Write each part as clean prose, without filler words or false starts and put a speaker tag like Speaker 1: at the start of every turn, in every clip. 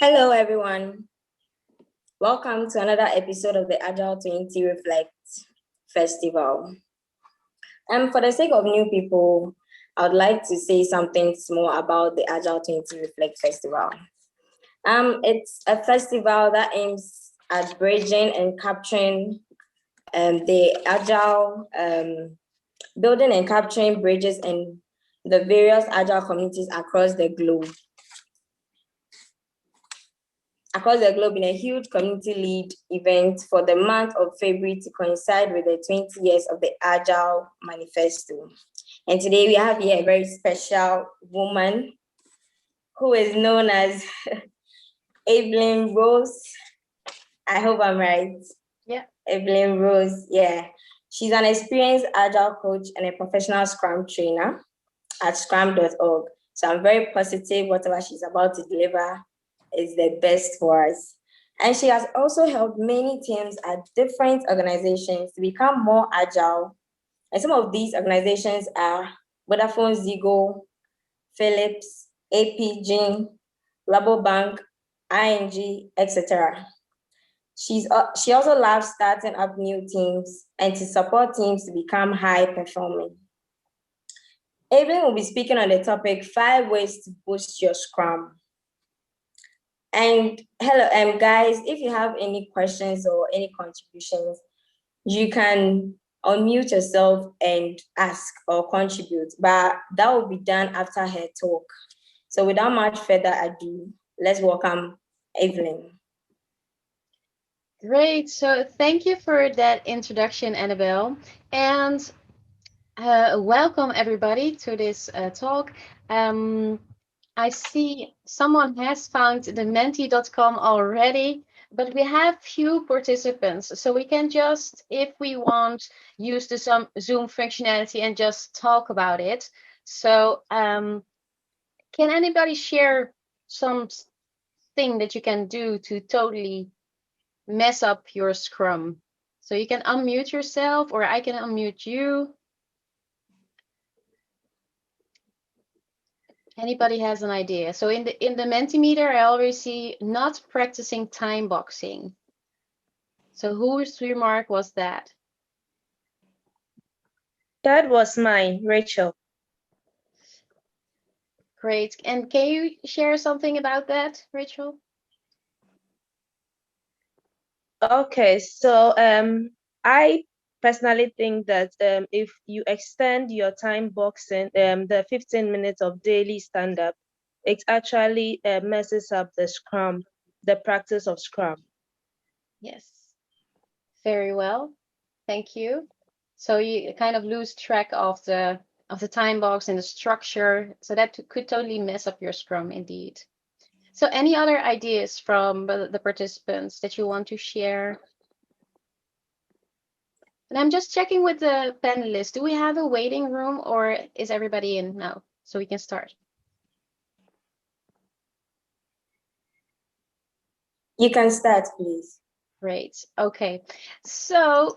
Speaker 1: Hello, everyone. Welcome to another episode of the Agile20reflect Festival. For the sake of new people, I would like to say something more about the Agile20reflect Festival. It's a festival that aims at bridging and capturing the Agile, building and capturing bridges in the various Agile communities across the globe in a huge community lead event for the month of February to coincide with the 20 years of the Agile manifesto. And today we have here a very special woman who is known as Evelien Roos. I hope I'm right.
Speaker 2: Yeah.
Speaker 1: Evelien Roos, yeah. She's an experienced Agile coach and a professional Scrum trainer at scrum.org. So I'm very positive whatever she's about to deliver is the best for us. And she has also helped many teams at different organizations to become more agile. And some of these organizations are Vodafone Ziggo, Philips, APG, Rabobank, ING, etc. She also loves starting up new teams and to support teams to become high performing. Evelien will be speaking on the topic 5 ways to boost your Scrum. And hello, guys, if you have any questions or any contributions, you can unmute yourself and ask or contribute, but that will be done after her talk. So without much further ado, let's welcome Evelien.
Speaker 2: Great. So thank you for that introduction, Annabelle. And welcome everybody to this talk. I see someone has found the menti.com already, but we have few participants. So we can just, if we want, use the Zoom functionality and just talk about it. So can anybody share something that you can do to totally mess up your Scrum? So you can unmute yourself or I can unmute you. Anybody has an idea? So in the Mentimeter, I always see not practicing time boxing. So whose remark was that?
Speaker 3: That was mine, Rachel.
Speaker 2: Great. And can you share something about that, Rachel?
Speaker 3: Okay, so I personally think that if you extend your time boxing, the 15 minutes of daily stand-up, it actually messes up the Scrum, the practice of Scrum.
Speaker 2: Yes. Very well. Thank you. So you kind of lose track of the time box and the structure. So that could totally mess up your Scrum indeed. So any other ideas from the participants that you want to share? And I'm just checking with the panelists. Do we have a waiting room or is everybody in now? So we can start.
Speaker 1: You can start, please.
Speaker 2: Great. Okay. So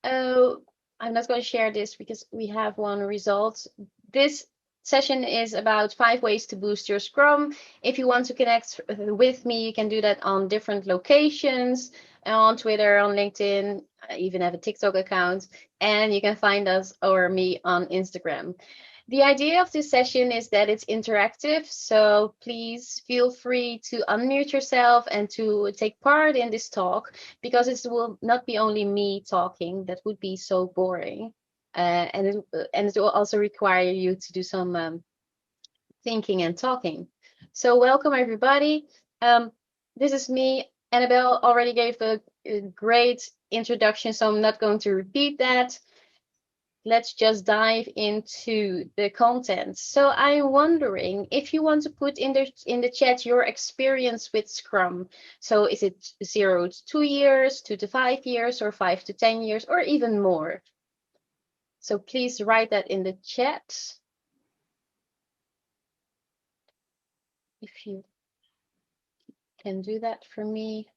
Speaker 2: I'm not going to share this because we have one result. This session is about 5 ways to boost your Scrum. If you want to connect with me, you can do that on different locations, on Twitter, on LinkedIn. I even have a TikTok account, and you can find us or me on Instagram. The idea of this session is that it's interactive, so please feel free to unmute yourself and to take part in this talk, because it will not be only me talking. That would be so boring. And it will also require you to do some thinking and talking. So welcome everybody. This is me. Annabelle already gave a great introduction, so I'm not going to repeat that. Let's just dive into the content. So I'm wondering if you want to put in the chat your experience with Scrum. So is it 0 to 2 years, 2 to 5 years, or 5 to 10 years, or even more? So please write that in the chat. If you can do that for me.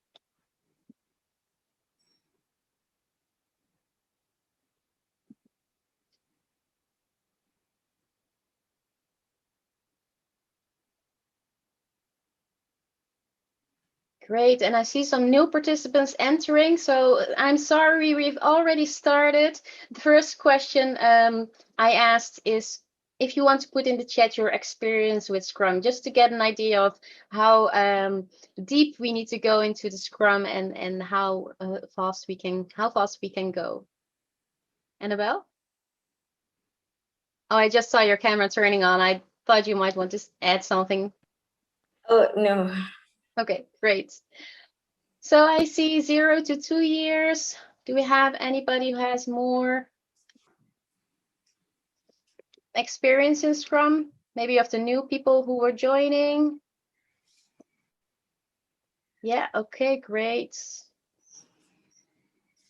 Speaker 2: Great, and I see some new participants entering, so I'm sorry, we've already started. The first question I asked is if you want to put in the chat your experience with Scrum, just to get an idea of how deep we need to go into the Scrum and how fast we can go. Annabelle? Oh, I just saw your camera turning on. I thought you might want to add something.
Speaker 1: Oh, no.
Speaker 2: Okay, great. So I see 0 to 2 years. Do we have anybody who has more experience in Scrum? Maybe of the new people who were joining? Yeah, okay, great.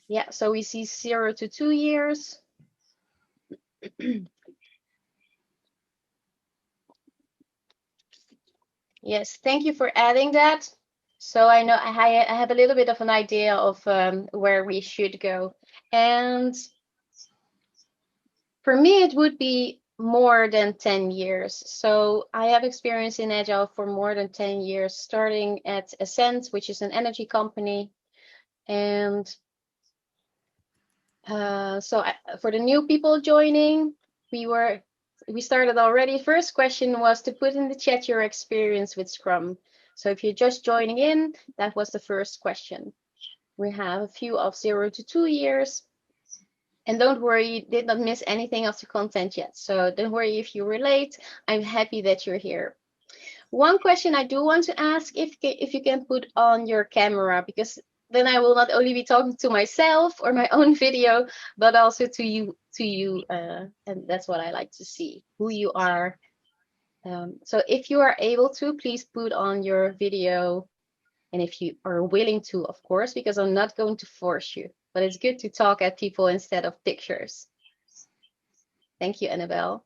Speaker 2: Yeah, so we see 0 to 2 years. Yes, thank you for adding that. So I know I have a little bit of an idea of where we should go. And for me, it would be more than 10 years. So I have experience in Agile for more than 10 years, starting at Ascent, which is an energy company. And for the new people joining, we started already. First question was to put in the chat your experience with Scrum. So if you're just joining in, that was the first question. We have a few of 0 to 2 years. And don't worry, you did not miss anything of the content yet. So don't worry if you were late. I'm happy that you're here. One question I do want to ask, if you can put on your camera, because then I will not only be talking to myself or my own video, but also to you, and that's what I like to see, who you are. So if you are able to, please put on your video. And if you are willing to, of course, because I'm not going to force you, but it's good to talk at people instead of pictures. Thank you, Annabelle.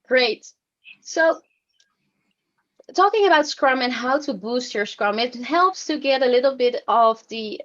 Speaker 2: Great. So talking about Scrum and how to boost your Scrum, it helps to get a little bit of the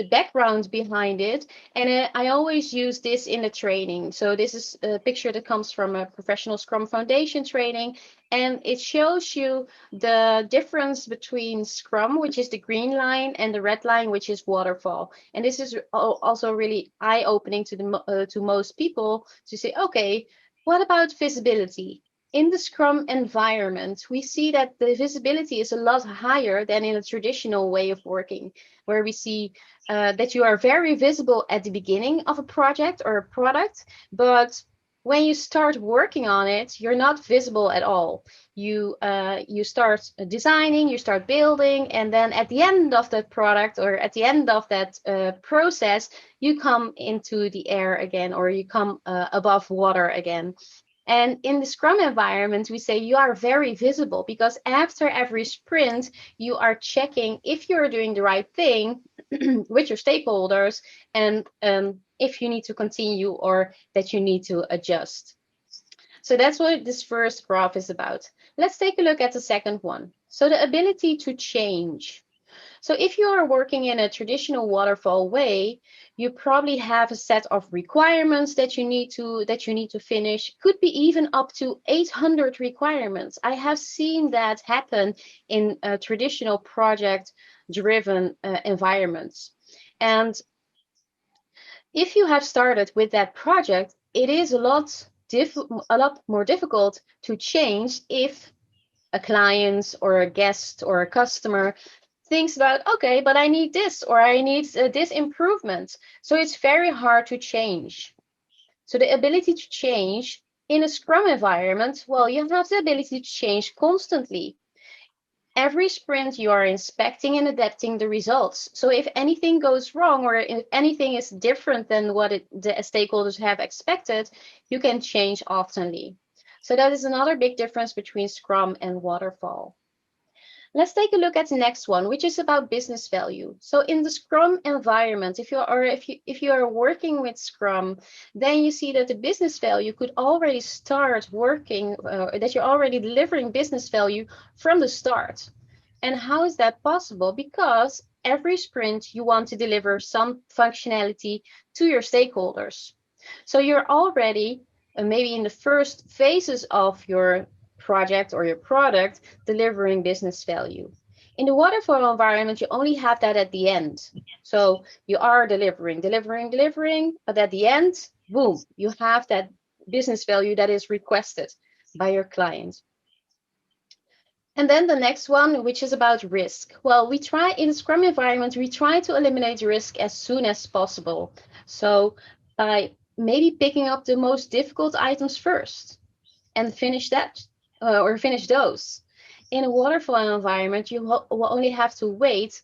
Speaker 2: background behind it. And I always use this in the training. So this is a picture that comes from a professional Scrum Foundation training, and it shows you the difference between Scrum, which is the green line, and the red line, which is waterfall. And this is also really eye-opening to most people to say, okay, what about visibility? In the Scrum environment, we see that the visibility is a lot higher than in a traditional way of working, where we see that you are very visible at the beginning of a project or a product, but when you start working on it, you're not visible at all. You start designing, you start building, and then at the end of that product or at the end of that process, you come into the air again, or you come above water again. And in the Scrum environment, we say you are very visible, because after every sprint, you are checking if you're doing the right thing with your stakeholders, and if you need to continue or that you need to adjust. So that's what this first graph is about. Let's take a look at the second one. So the ability to change. So if you are working in a traditional waterfall way, you probably have a set of requirements that you need to finish. Could be even up to 800 requirements. I have seen that happen in traditional project-driven environments. And if you have started with that project, it is a lot more difficult to change if a client or a guest or a customer thinks about, okay, but I need this, or I need this improvement. So it's very hard to change. So the ability to change in a Scrum environment, well, you have the ability to change constantly. Every sprint, you are inspecting and adapting the results. So if anything goes wrong, or if anything is different than what the stakeholders have expected, you can change oftenly. So that is another big difference between Scrum and Waterfall. Let's take a look at the next one, which is about business value. So in the Scrum environment, if you are working with Scrum, then you see that the business value could already start working, that you're already delivering business value from the start. And how is that possible? Because every sprint you want to deliver some functionality to your stakeholders. So you're already maybe in the first phases of your project or your product delivering business value. In the waterfall environment, you only have that at the end. So you are delivering, but at the end, boom, you have that business value that is requested by your client. And then the next one, which is about risk. Well, we try in Scrum environment, we try to eliminate risk as soon as possible. So by maybe picking up the most difficult items first and finish that or finish those. In a waterfall environment, you will only have to wait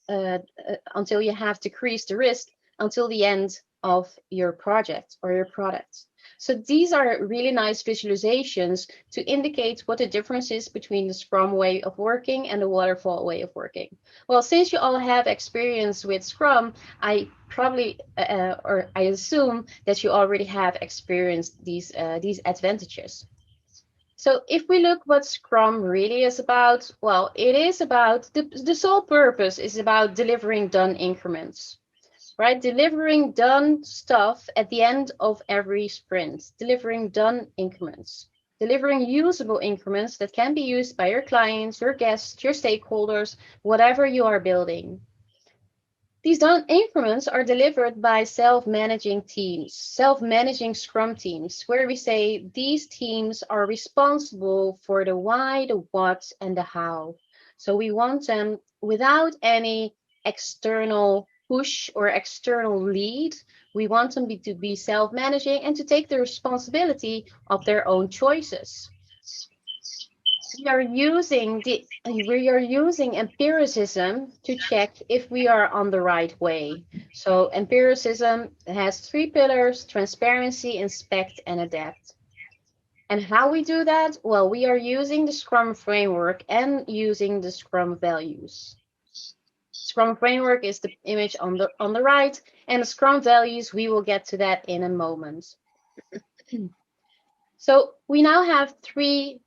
Speaker 2: until you have decreased the risk until the end of your project or your product. So these are really nice visualizations to indicate what the difference is between the Scrum way of working and the waterfall way of working. Well, since you all have experience with Scrum, I probably, or I assume that you already have experienced these advantages. So if we look what Scrum really is about, well, it is about, the sole purpose is about delivering done increments, right? Delivering done stuff at the end of every sprint, delivering done increments, delivering usable increments that can be used by your clients, your guests, your stakeholders, whatever you are building. These done increments are delivered by self-managing teams, self-managing Scrum teams, where we say these teams are responsible for the why, the what, and the how. So we want them without any external push or external lead. We want them to be self-managing and to take the responsibility of their own choices. We are using empiricism to check if we are on the right way. So empiricism has 3 pillars: transparency, inspect, and adapt. And how we do that? Well, we are using the Scrum framework and using the Scrum values. Scrum framework is the image on the right, and the Scrum values, we will get to that in a moment. So we now have three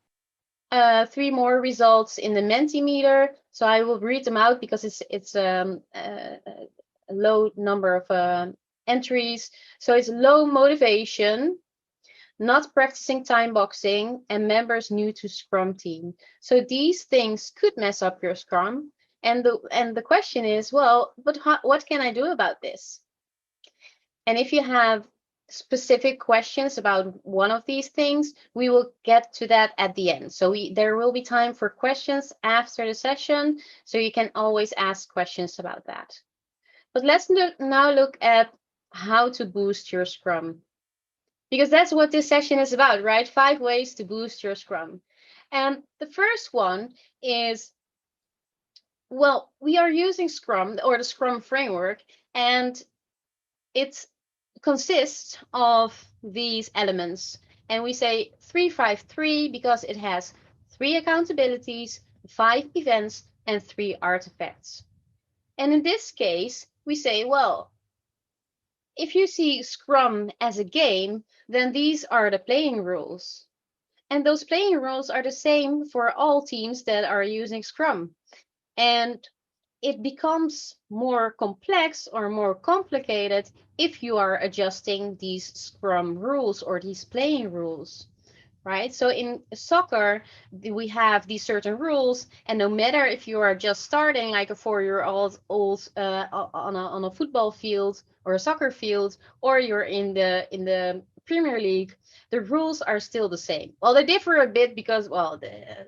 Speaker 2: more results in the Mentimeter. So I will read them out because it's a low number of entries. So it's low motivation, not practicing time boxing, and members new to Scrum team. So these things could mess up your Scrum. And the question is, well, but what can I do about this? And if you have specific questions about one of these things, we will get to that at the end. So there will be time for questions after the session, so you can always ask questions about that. But let's now look at how to boost your Scrum, because that's what this session is about, right? 5 ways to boost your Scrum. And the first one is, well, we are using Scrum or the Scrum framework, and it consists of these elements. And we say 3-5-3 because it has 3 accountabilities, 5 events, and 3 artifacts. And in this case, we say, well, if you see Scrum as a game, then these are the playing rules. And those playing rules are the same for all teams that are using Scrum. And it becomes more complex or more complicated if you are adjusting these Scrum rules or these playing rules, right? So in soccer, we have these certain rules, and no matter if you are just starting like a 4-year-old on a football field or a soccer field, or you're in the Premier League, the rules are still the same. Well, they differ a bit because, well, the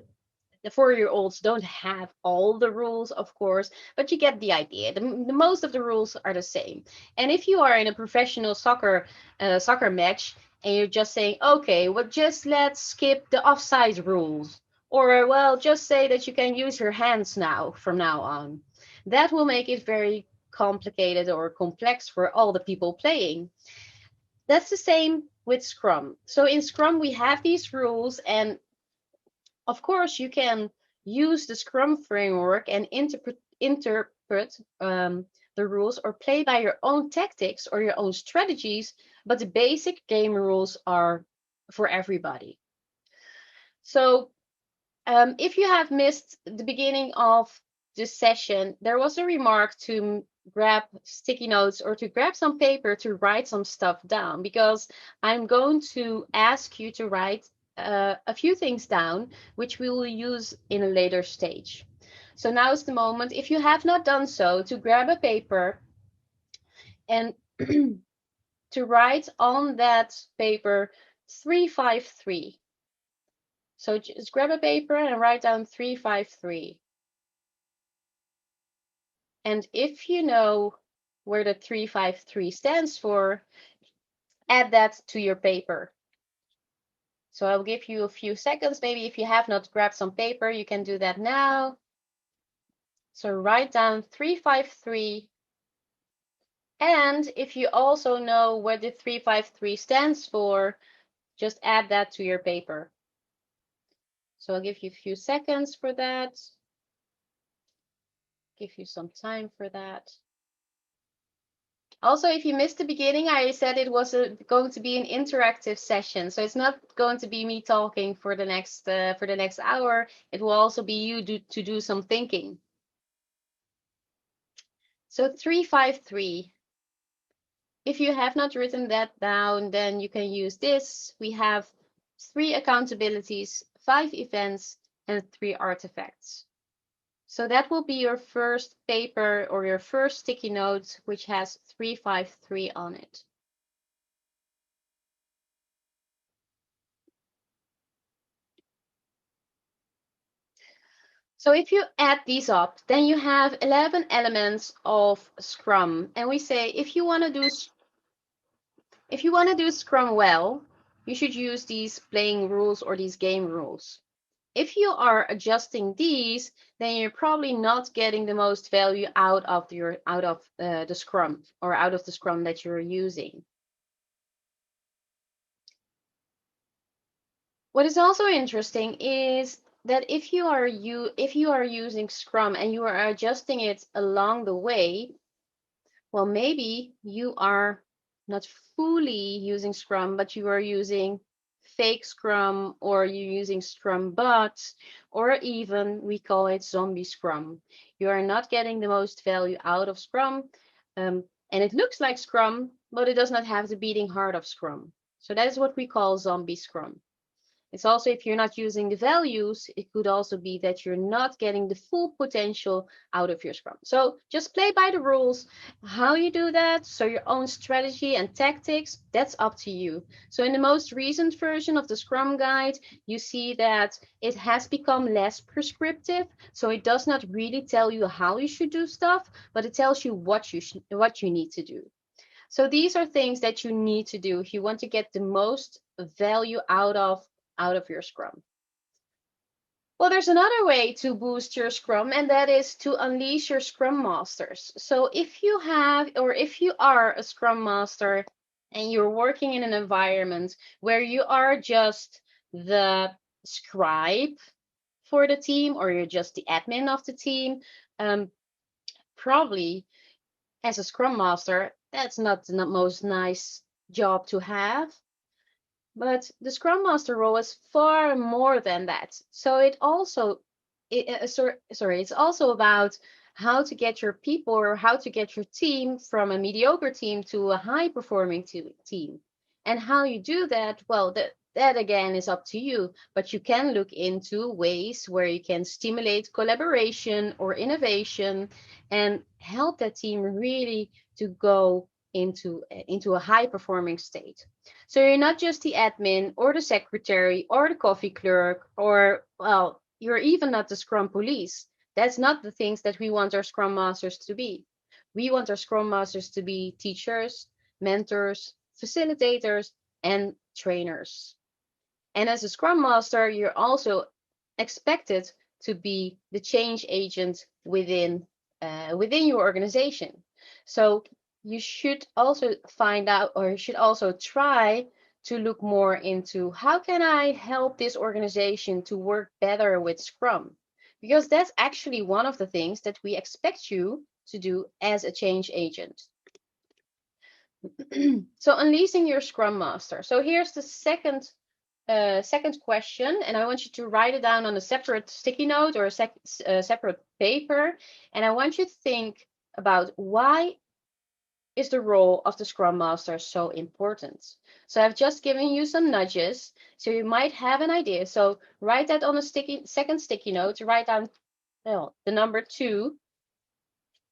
Speaker 2: 4-year-olds don't have all the rules, of course, but you get the idea. The most of the rules are the same. And if you are in a professional soccer match and you're just saying, okay, well, just let's skip the offside rules, or, well, just say that you can use your hands now from now on, that will make it very complicated or complex for all the people playing. That's the same with Scrum. So in Scrum, we have these rules, and of course, you can use the Scrum framework and interpret the rules or play by your own tactics or your own strategies, but the basic game rules are for everybody. So if you have missed the beginning of this session, there was a remark to grab sticky notes or to grab some paper to write some stuff down, because I'm going to ask you to write a few things down, which we will use in a later stage. So now is the moment, if you have not done so, to grab a paper and to write on that paper 353. So just grab a paper and write down 353. And if you know where the 353 stands for, add that to your paper. So I'll give you a few seconds. Maybe if you have not grabbed some paper, you can do that now. So write down 353. And if you also know what the 353 stands for, just add that to your paper. So I'll give you a few seconds for that. Give you some time for that. Also, if you missed the beginning, I said it was going to be an interactive session. So it's not going to be me talking for the next hour. It will also be you to do some thinking. So 353. If you have not written that down, then you can use this. We have 3 accountabilities, 5 events, and 3 artifacts. So that will be your first paper or your first sticky note, which has 353 on it. So if you add these up, then you have 11 elements of Scrum. And we say if you want to do Scrum well, you should use these playing rules or these game rules. If you are adjusting these, then you're probably not getting the most value out of the Scrum or out of the Scrum that you're using. What is also interesting is that if you are using Scrum and you are adjusting it along the way, well, maybe you are not fully using Scrum, but you are using fake Scrum, or you're using Scrum bots, or even we call it zombie Scrum. You are not getting the most value out of Scrum, and it looks like Scrum, but it does not have the beating heart of Scrum. So that is what we call zombie Scrum. It's also, if you're not using the values, it could also be that you're not getting the full potential out of your Scrum. So just play by the rules. How you do that, so your own strategy and tactics, that's up to you. So in the most recent version of the Scrum Guide, you see that it has become less prescriptive. So it does not really tell you how you should do stuff, but it tells you what you need to do. So these are things that you need to do if you want to get the most value out of your Scrum. Well, there's another way to boost your Scrum, and that is to unleash your Scrum Masters. So if you are a Scrum Master and you're working in an environment where you are just the scribe for the team, or you're just the admin of the team, probably as a Scrum Master, that's not the most nice job to have. But the Scrum Master role is far more than that. So it's also about how to get your people or how to get your team from a mediocre team to a high-performing team. And how you do that, well, that again is up to you. But you can look into ways where you can stimulate collaboration or innovation and help that team really to go into a high-performing state. So you're not just the admin or the secretary or the coffee clerk, or, well, you're even not the Scrum police. That's not the things that we want our Scrum Masters to be. We want our Scrum Masters to be teachers, mentors, facilitators, and trainers. And as a Scrum Master, you're also expected to be the change agent within your organization. So you should also find out, or you should also try to look more into how can I help this organization to work better with Scrum? Because that's actually one of the things that we expect you to do as a change agent. So unleashing your Scrum Master. So here's the second question, and I want you to write it down on a separate sticky note or a separate paper, and I want you to think about why is the role of the Scrum Master so important? So I've just given you some nudges, so you might have an idea. So write that on a second sticky note, write down the number 2,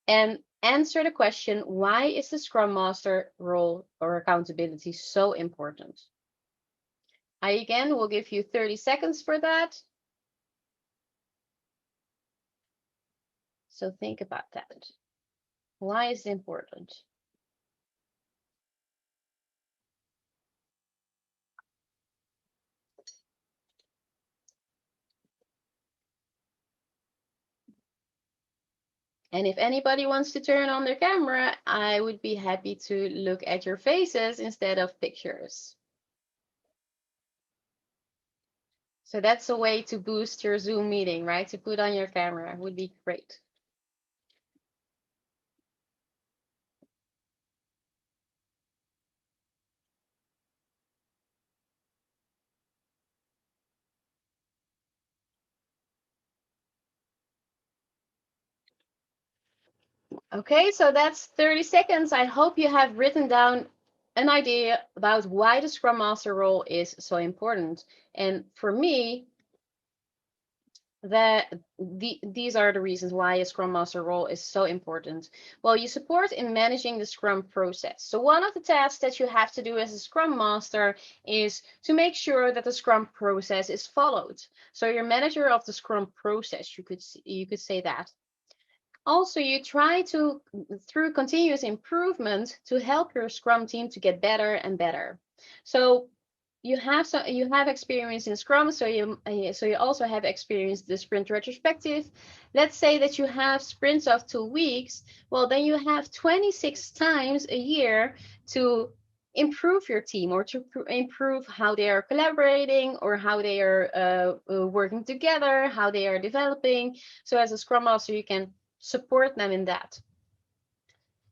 Speaker 2: and answer the question, why is the Scrum Master role or accountability so important? I again will give you 30 seconds for that. So think about that. Why is it important? And if anybody wants to turn on their camera, I would be happy to look at your faces instead of pictures. So that's a way to boost your Zoom meeting, right? To put on your camera would be great. Okay, so that's 30 seconds. I hope you have written down an idea about why the Scrum Master role is so important. And for me, these are the reasons why a Scrum Master role is so important. Well, you support in managing the Scrum process. So one of the tasks that you have to do as a Scrum Master is to make sure that the Scrum process is followed. So you're manager of the Scrum process, you could say that. Also, you try to, through continuous improvement, to help your Scrum team to get better and better. So you have experience in Scrum, so you also have experience the sprint retrospective. Let's say that you have sprints of 2 weeks. Well, then you have 26 times a year to improve your team, or to improve how they are collaborating, or how they are working together, how they are developing. So as a Scrum Master, you can support them in that.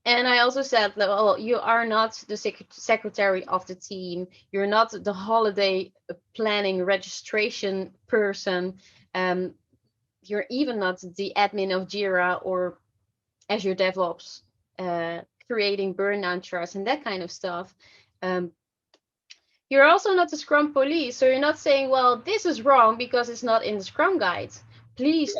Speaker 2: And I also said, well, you are not the secretary of the team. You're not the holiday planning registration person. You're even not the admin of Jira or Azure DevOps, creating burnout charts and that kind of stuff. You're also not the Scrum police. So you're not saying, well, this is wrong because it's not in the Scrum guide. Please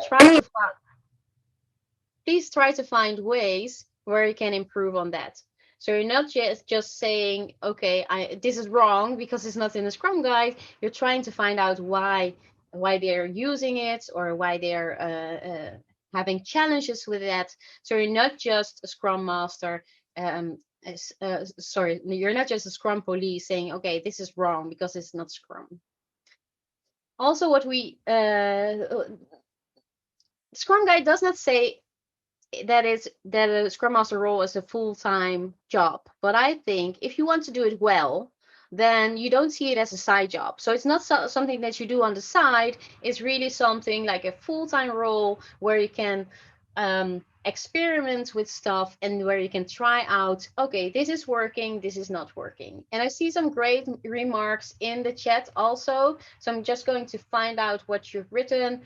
Speaker 2: try to find ways where you can improve on that. So you're not just saying, okay, this is wrong because it's not in the Scrum guide. You're trying to find out why they're using it, or why they're having challenges with that. So you're not just a Scrum Master. You're not just a Scrum police saying, okay, this is wrong because it's not Scrum. Also, what Scrum Guide does not say that a Scrum Master role is a full-time job. But I think if you want to do it well, then you don't see it as a side job. So it's not something that you do on the side. It's really something like a full-time role where you can experiment with stuff, and where you can try out, okay, this is working, this is not working. And I see some great remarks in the chat also. So I'm just going to find out what you've written.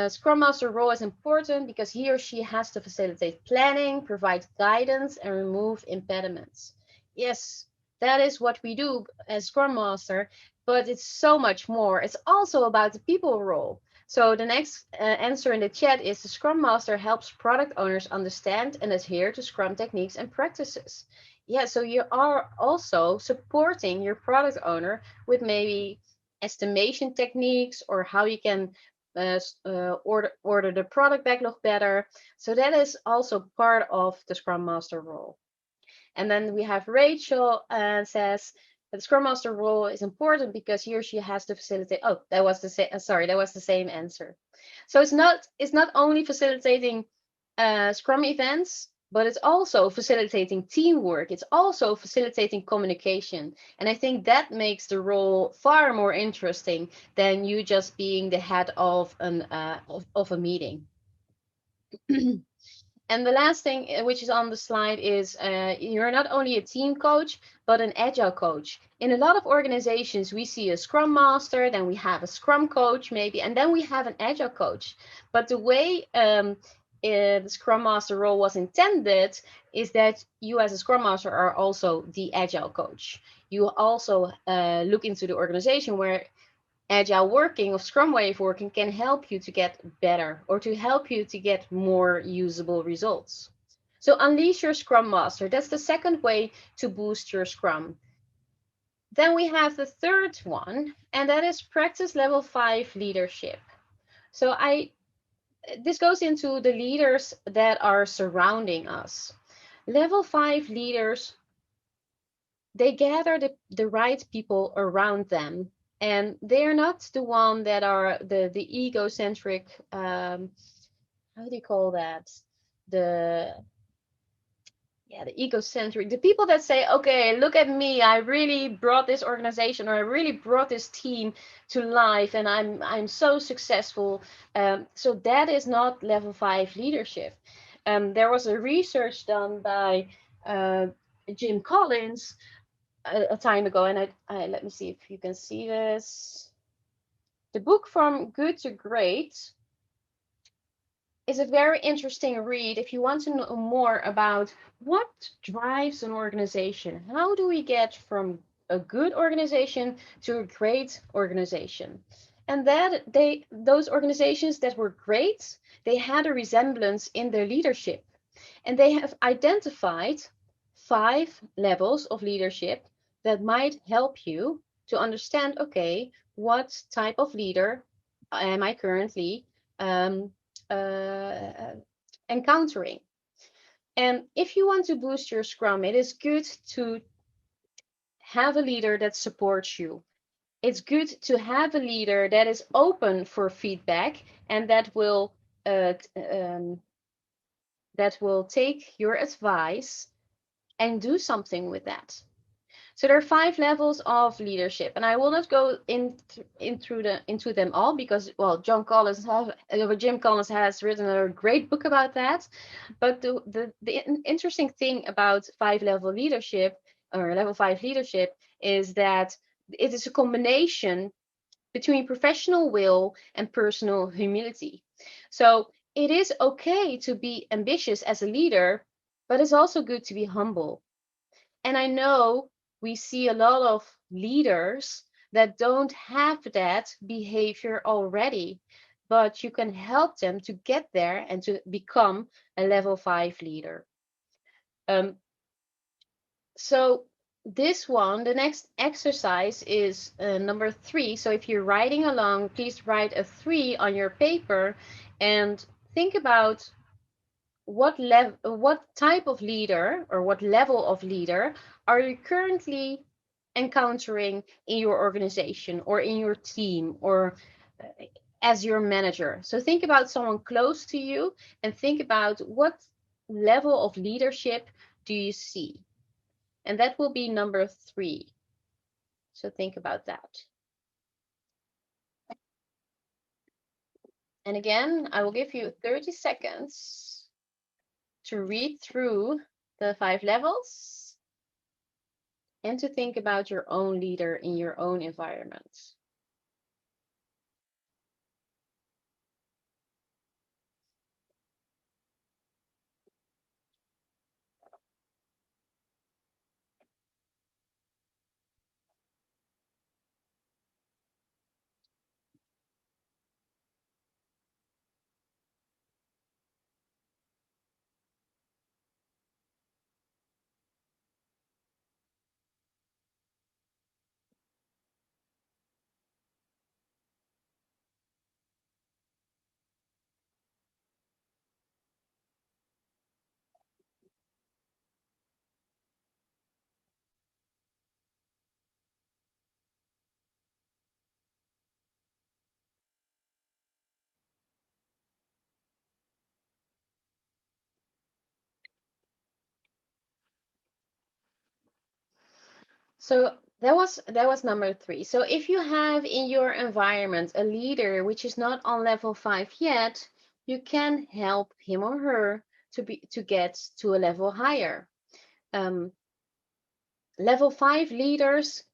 Speaker 2: Scrum Master role is important because he or she has to facilitate planning, provide guidance, and remove impediments. Yes, that is what we do as Scrum Master, but it's so much more. It's also about the people role. So the next answer in the chat is, the Scrum Master helps product owners understand and adhere to Scrum techniques and practices. Yeah, so you are also supporting your product owner with maybe estimation techniques, or how you can order the product backlog better. So that is also part of the Scrum Master role. And then we have Rachel says, the Scrum Master role is important because he or she has to facilitate. Oh, that was the same. Sorry, that was the same answer. So it's not only facilitating Scrum events, but it's also facilitating teamwork. It's also facilitating communication. And I think that makes the role far more interesting than you just being the head of a meeting. And the last thing, which is on the slide, is you're not only a team coach, but an Agile coach. In a lot of organizations, we see a Scrum Master, then we have a Scrum coach maybe, and then we have an Agile coach. But the way the Scrum Master role was intended is that you as a Scrum Master are also the Agile coach. You also look into the organization where Agile working or Scrum way of working can help you to get better or to help you to get more usable results. So unleash your Scrum Master. That's the second way to boost your Scrum. Then we have the third one, and that is practice level 5 leadership. So this goes into the leaders that are surrounding us. Level 5 leaders, they gather the right people around them, and they are not the one that are the egocentric, how do you call that? The egocentric, the people that say, okay, look at me, I really brought this organization or I really brought this team to life and I'm so successful. So that is not level 5 leadership. There was a research done by Jim Collins a time ago, and I let me see if you can see this. The book From Good to Great is a very interesting read if you want to know more about what drives an organization. How do we get from a good organization to a great organization? And that those organizations that were great, they had a resemblance in their leadership. And they have identified 5 levels of leadership that might help you to understand, okay, what type of leader am I currently encountering? And if you want to boost your Scrum, it is good to have a leader that supports you. It's good to have a leader that is open for feedback and that will take your advice and do something with that. So there are 5 levels of leadership, and I will not go into them all because, well, Jim Collins has written a great book about that. But the interesting thing about 5-level leadership or level 5 leadership is that it is a combination between professional will and personal humility. So it is okay to be ambitious as a leader, but it's also good to be humble. And I know we see a lot of leaders that don't have that behavior already, but you can help them to get there and to become a level 5 leader. So this one, the next exercise is number 3. So if you're writing along, please write a 3 on your paper and think about what type of leader or what level of leader are you currently encountering in your organization or in your team or as your manager. So think about someone close to you and think about what level of leadership do you see. And that will be number 3. So think about that. And again, I will give you 30 seconds to read through the 5 levels and to think about your own leader in your own environment. So that was number 3. So if you have in your environment a leader which is not on level 5 yet, you can help him or her to get to a level higher. Level 5 leaders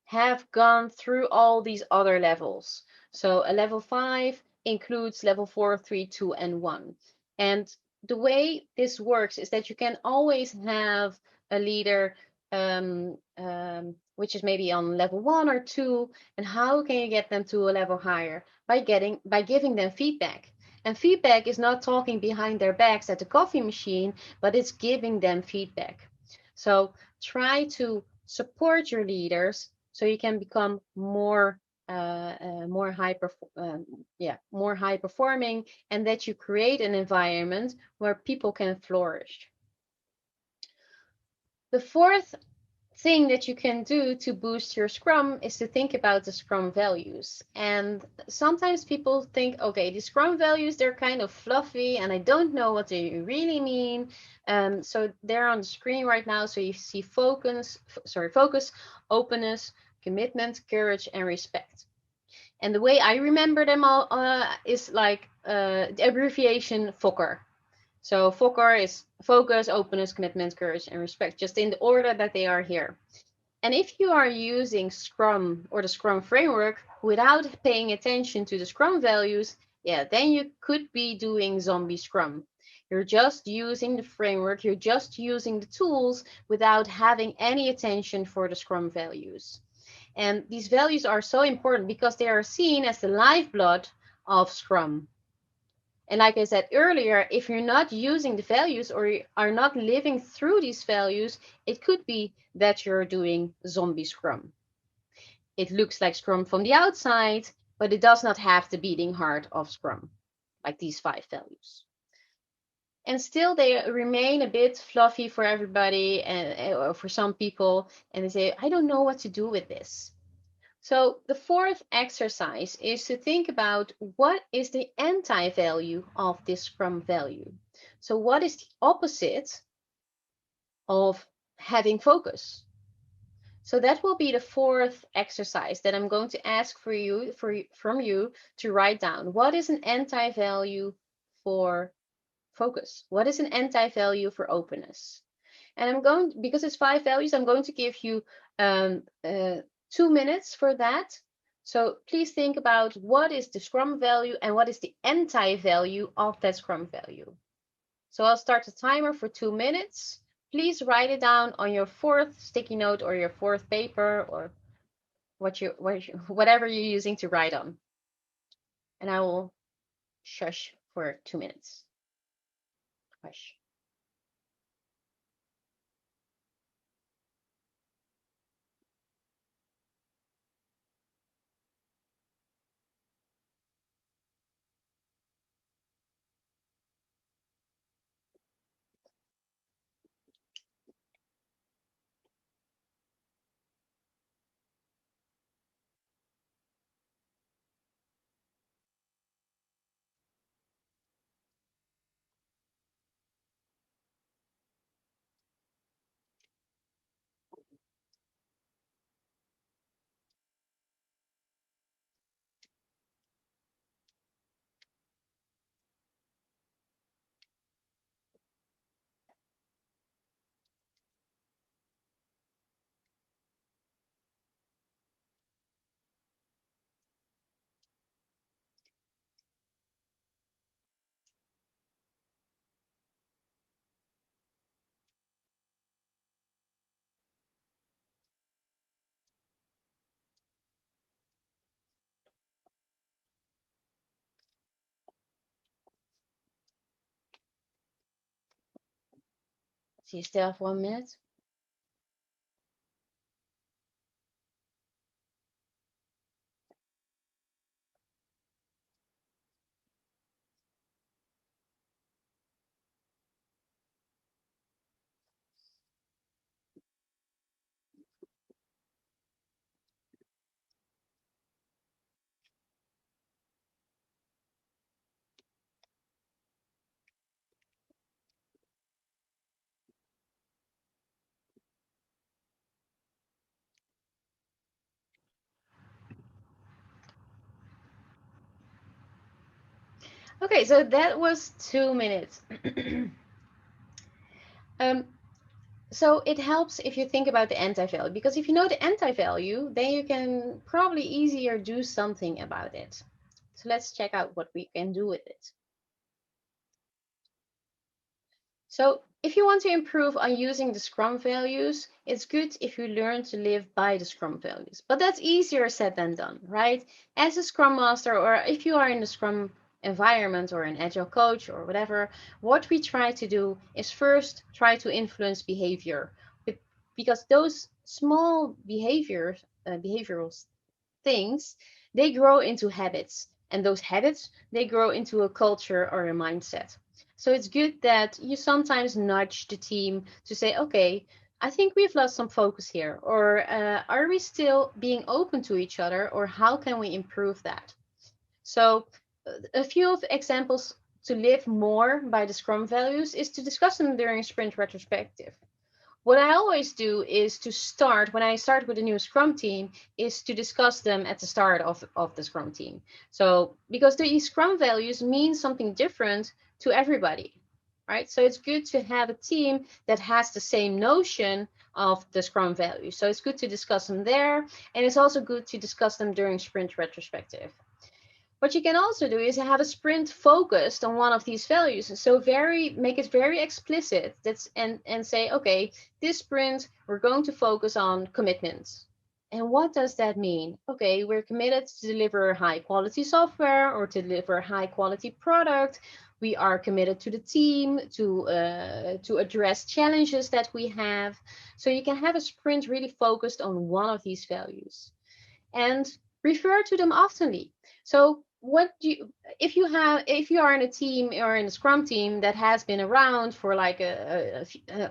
Speaker 2: have gone through all these other levels. So a level 5 includes level 4, 3, 2, and 1. And the way this works is that you can always have a leader which is maybe on level 1 or 2, and how can you get them to a level higher? By giving them feedback. And feedback is not talking behind their backs at the coffee machine, but it's giving them feedback. So try to support your leaders so you can become more high performing, and that you create an environment where people can flourish. The fourth thing that you can do to boost your Scrum is to think about the Scrum values. And sometimes people think, okay, the Scrum values, they're kind of fluffy and I don't know what they really mean. So they're on the screen right now. So you see focus, openness, commitment, courage, and respect. And the way I remember them all is like the abbreviation FOCR. So FOCR is focus, openness, commitment, courage, and respect, just in the order that they are here. And if you are using Scrum or the Scrum framework without paying attention to the Scrum values, then you could be doing zombie Scrum. You're just using the framework, you're just using the tools without having any attention for the Scrum values. And these values are so important because they are seen as the lifeblood of Scrum. And like I said earlier, if you're not using the values or you are not living through these values, it could be that you're doing zombie Scrum. It looks like Scrum from the outside, but it does not have the beating heart of Scrum, like these 5 values. And still they remain a bit fluffy for everybody and for some people, and they say, I don't know what to do with this. So the fourth exercise is to think about what is the anti-value of this Scrum value. So what is the opposite of having focus? So that will be the fourth exercise that I'm going to ask from you to write down. What is an anti-value for focus? What is an anti-value for openness? And because it's 5 values, I'm going to give you 2 minutes for that. So please think about what is the Scrum value and what is the anti-value of that Scrum value. So I'll start the timer for 2 minutes. Please write it down on your 4th sticky note or your 4th paper or whatever you're using to write on. And I will shush for 2 minutes. Hush. So you still have 1 minute? Okay, so that was 2 minutes. So it helps if you think about the anti-value, because if you know the anti-value, then you can probably easier do something about it. So let's check out what we can do with it. So if you want to improve on using the Scrum values, it's good if you learn to live by the Scrum values. But that's easier said than done, right? As a Scrum Master, or if you are in the Scrum environment or an Agile coach or whatever, what we try to do is first try to influence behavior. Because those small behavioral things, they grow into habits. And those habits, they grow into a culture or a mindset. So it's good that you sometimes nudge the team to say, okay, I think we've lost some focus here. Or are we still being open to each other? Or how can we improve that? So a few of examples to live more by the Scrum values is to discuss them during sprint retrospective. What I always do is to start, when I start with a new Scrum team, is to discuss them at the start of the Scrum team. So, because the Scrum values mean something different to everybody, right? So it's good to have a team that has the same notion of the Scrum values. So it's good to discuss them there, and it's also good to discuss them during sprint retrospective. What you can also do is have a sprint focused on one of these values. So make it very explicit. And say, okay, this sprint we're going to focus on commitments. And what does that mean? Okay, we're committed to deliver high quality software or to deliver high quality product. We are committed to the team to address challenges that we have. So you can have a sprint really focused on one of these values and refer to them oftenly. So if you are in a team or in a Scrum team that has been around for like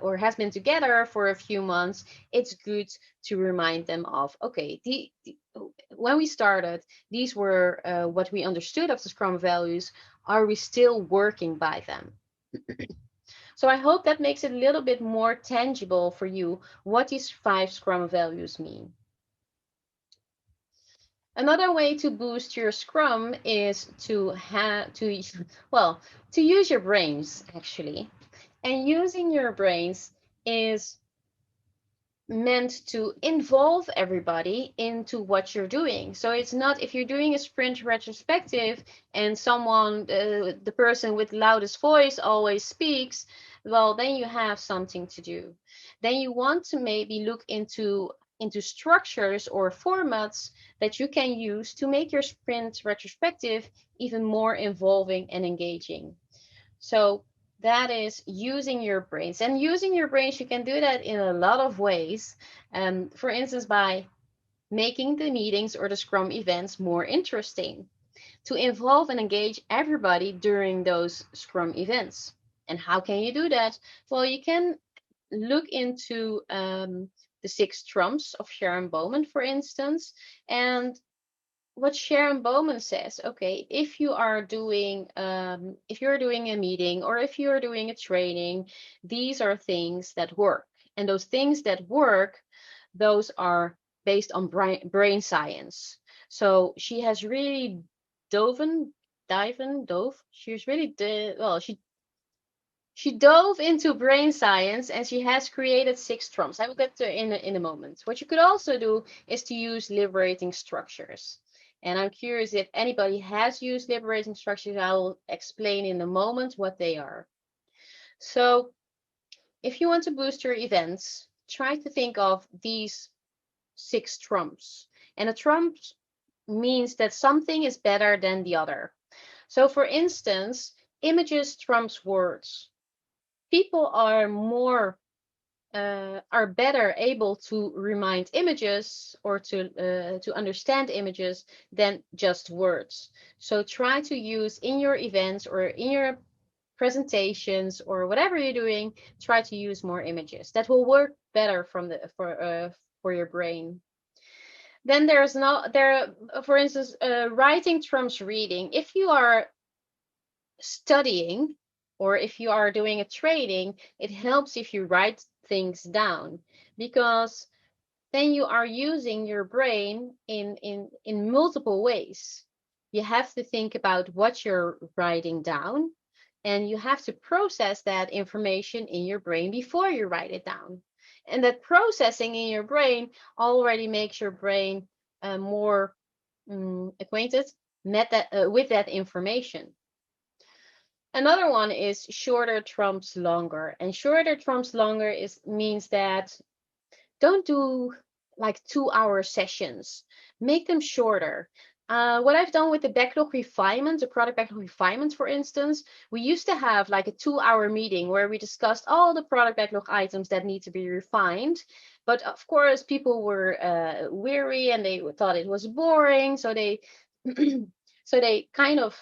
Speaker 2: or has been together for a few months, it's good to remind them of, okay, when we started, these were what we understood of the Scrum values. Are we still working by them? So I hope that makes it a little bit more tangible for you what these 5 Scrum values mean. Another way to boost your Scrum is to use your brains, actually. And using your brains is meant to involve everybody into what you're doing. So it's not, if you're doing a sprint retrospective and someone, the person with loudest voice always speaks, well, then you have something to do. Then you want to maybe look into structures or formats that you can use to make your sprint retrospective even more involving and engaging. So that is using your brains. And using your brains, you can do that in a lot of ways. For instance, by making the meetings or the Scrum events more interesting, to involve and engage everybody during those Scrum events. And how can you do that? Well, you can look into the 6 trumps of Sharon Bowman, for instance, and what Sharon Bowman says, okay, if you're doing a meeting or if you're doing a training, these are things that work. And those things that work, those are based on brain science. So she has really she dove into brain science, and she has created 6 trumps. I will get to in a moment. What you could also do is to use liberating structures. And I'm curious if anybody has used liberating structures. I will explain in a moment what they are. So if you want to boost your events, try to think of these 6 trumps. And a trump means that something is better than the other. So for instance, images trumps words. People are better able to remind images or to understand images than just words. So try to use in your events or in your presentations or whatever you're doing, try to use more images. That will work better for your brain. Then for instance, writing trumps reading. If you are studying or if you are doing a training, it helps if you write things down, because then you are using your brain in multiple ways. You have to think about what you're writing down, and you have to process that information in your brain before you write it down. And that processing in your brain already makes your brain more acquainted with that information. Another one is shorter trumps longer. And shorter trumps longer means that don't do like 2-hour sessions. Make them shorter. What I've done with the backlog refinement, the product backlog refinement, for instance, we used to have like a 2-hour meeting where we discussed all the product backlog items that need to be refined. But of course, people were weary and they thought it was boring. So they, so they kind of,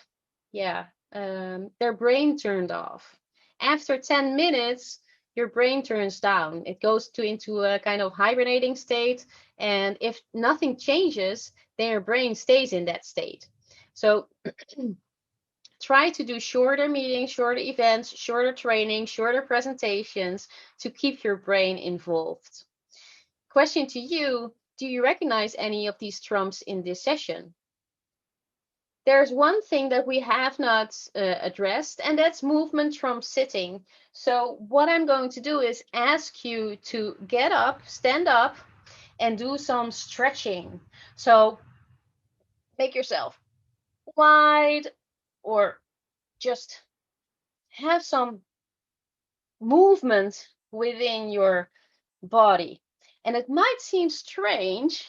Speaker 2: their brain turned off. After 10 minutes, your brain turns down. It goes into a kind of hibernating state. And if nothing changes, then your brain stays in that state. So try to do shorter meetings, shorter events, shorter training, shorter presentations to keep your brain involved. Question to you, do you recognize any of these trumps in this session? There's one thing that we have not addressed, and that's movement from sitting. So what I'm going to do is ask you to get up, stand up, and do some stretching. So make yourself wide, or just have some movement within your body. And it might seem strange,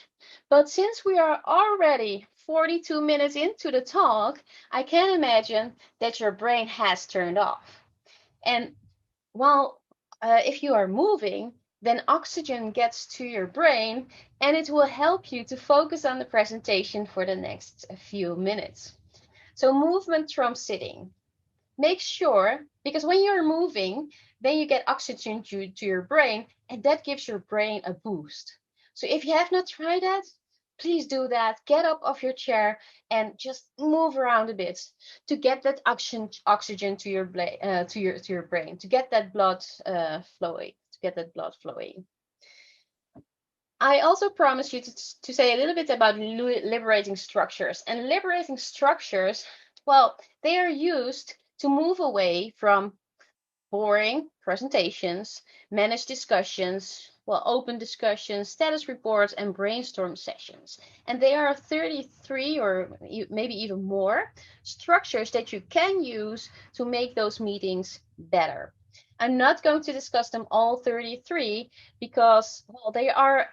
Speaker 2: but since we are already 42 minutes into the talk, I can imagine that your brain has turned off. And while if you are moving, then oxygen gets to your brain and it will help you to focus on the presentation for the next few minutes. So movement from sitting. Make sure, because when you're moving, then you get oxygen to your brain, and that gives your brain a boost. So if you have not tried that, please do that. Get up off your chair and just move around a bit to get that oxygen to your brain, to get that blood flowing. I also promised you to say a little bit about liberating structures. And liberating structures, well, they are used to move away from boring presentations, managed discussions, open discussions, status reports, and brainstorm sessions. And they are 33 or maybe even more structures that you can use to make those meetings better. I'm not going to discuss them all 33 because, they are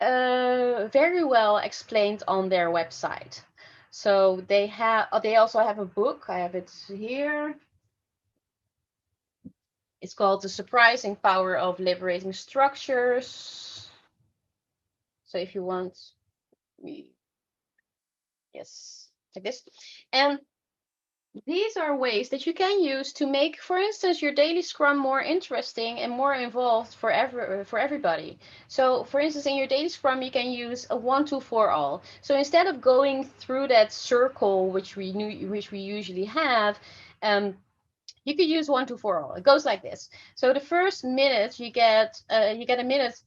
Speaker 2: very well explained on their website. So they also have a book. I have it here. It's called The Surprising Power of Liberating Structures. So if you want, yes, like this. And these are ways that you can use to make, for instance, your daily scrum more interesting and more involved for everybody. So, for instance, in your daily scrum, you can use a 1, 2, 4 all. So instead of going through that circle, which we usually have, you could use 1, 2, 4 all. It goes like this. So the first minute you get a minute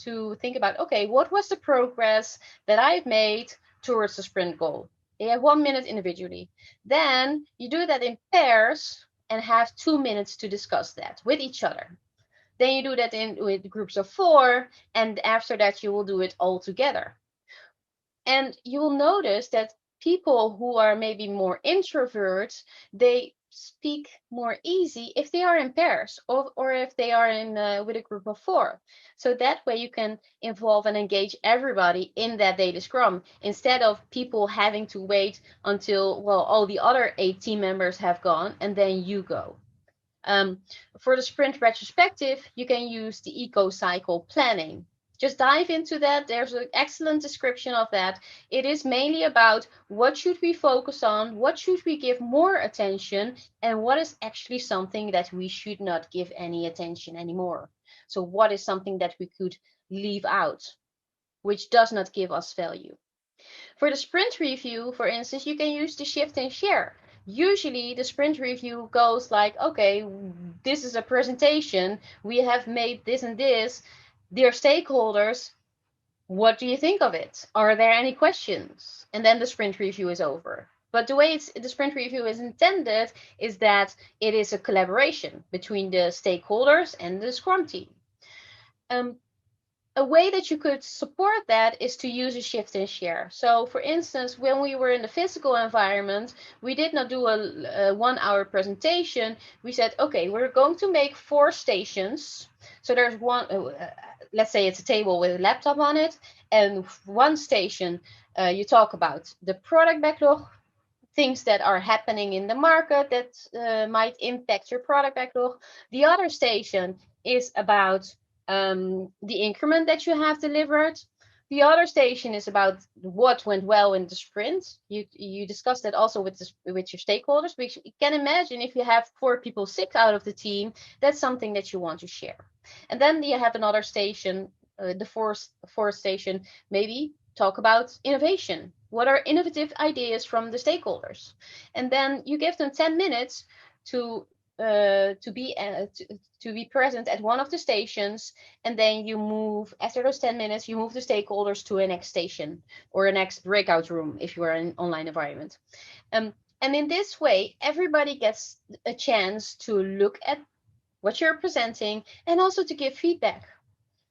Speaker 2: to think about, okay, what was the progress that I've made towards the sprint goal? You have 1 minute individually. Then you do that in pairs and have 2 minutes to discuss that with each other. Then you do that with groups of 4, and after that you will do it all together. And you will notice that people who are maybe more introverts, they speak more easy if they are in pairs or if they are in with a group of 4. So that way you can involve and engage everybody in that daily scrum instead of people having to wait until all the other 8 team members have gone and then you go. For the sprint retrospective, you can use the eco cycle planning. Just dive into that. There's an excellent description of that. It is mainly about what should we focus on, what should we give more attention, and what is actually something that we should not give any attention anymore. So what is something that we could leave out, which does not give us value. For the sprint review, for instance, you can use the shift and share. Usually the sprint review goes like, okay, this is a presentation. We have made this and this. Dear stakeholders, what do you think of it? Are there any questions? And then the sprint review is over. But the way the sprint review is intended is that it is a collaboration between the stakeholders and the Scrum team. a way that you could support that is to use a shift and share. So for instance, when we were in the physical environment, we did not do a 1 hour presentation. We said, okay, we're going to make 4 stations. So there's one, let's say it's a table with a laptop on it, and one station, you talk about the product backlog, things that are happening in the market that might impact your product backlog. The other station is about the increment that you have delivered. The other station is about what went well in the sprint. You discussed that also with your stakeholders. Because you can imagine if you have 4 people sick out of the team, that's something that you want to share. And then you have another station, the fourth station, maybe talk about innovation. What are innovative ideas from the stakeholders? And then you give them 10 minutes to be present at one of the stations, and then you move, after those 10 minutes, you move the stakeholders to a next station or a next breakout room if you are in an online environment. And in this way, everybody gets a chance to look at what you're presenting and also to give feedback,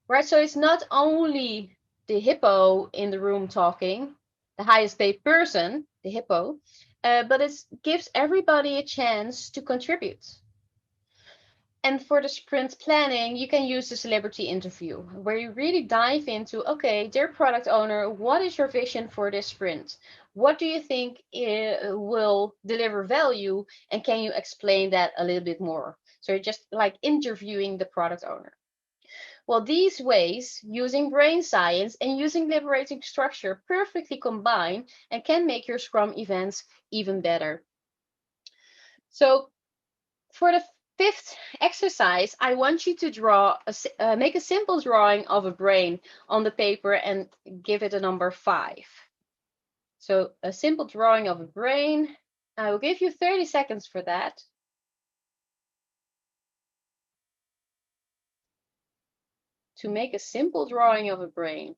Speaker 2: right? So it's not only the hippo in the room talking, the highest paid person, the hippo, but it gives everybody a chance to contribute. And for the sprint planning, you can use the celebrity interview, where you really dive into, okay, dear product owner, what is your vision for this sprint? What do you think will deliver value? And can you explain that a little bit more? So you're just like interviewing the product owner. Well, these ways, using brain science and using liberating structure, perfectly combine and can make your Scrum events even better. So for the 5th exercise, I want you to make a simple drawing of a brain on the paper and give it a number 5. So a simple drawing of a brain. I will give you 30 seconds for that. To make a simple drawing of a brain.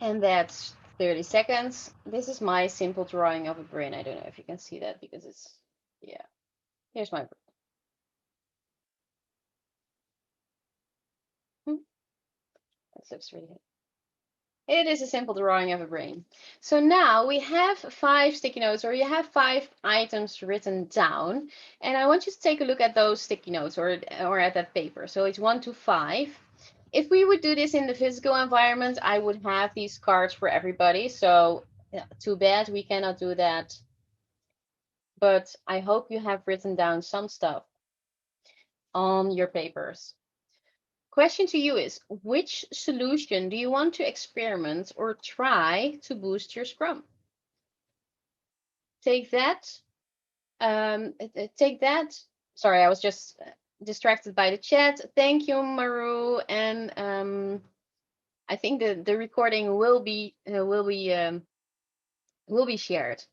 Speaker 2: And that's 30 seconds. This is my simple drawing of a brain. I don't know if you can see that because it's, yeah, here's my brain. That looks really good. It is a simple drawing of a brain. So now we have 5 sticky notes, or you have 5 items written down. And I want you to take a look at those sticky notes or at that paper. So it's 1 to 5. If we would do this in the physical environment, I would have these cards for everybody. So yeah, too bad we cannot do that. But I hope you have written down some stuff on your papers. Question to you is, which solution do you want to experiment or try to boost your Scrum? Take that. Take that. Sorry, I was just distracted by the chat. Thank you, Maru. And I think the recording will be shared.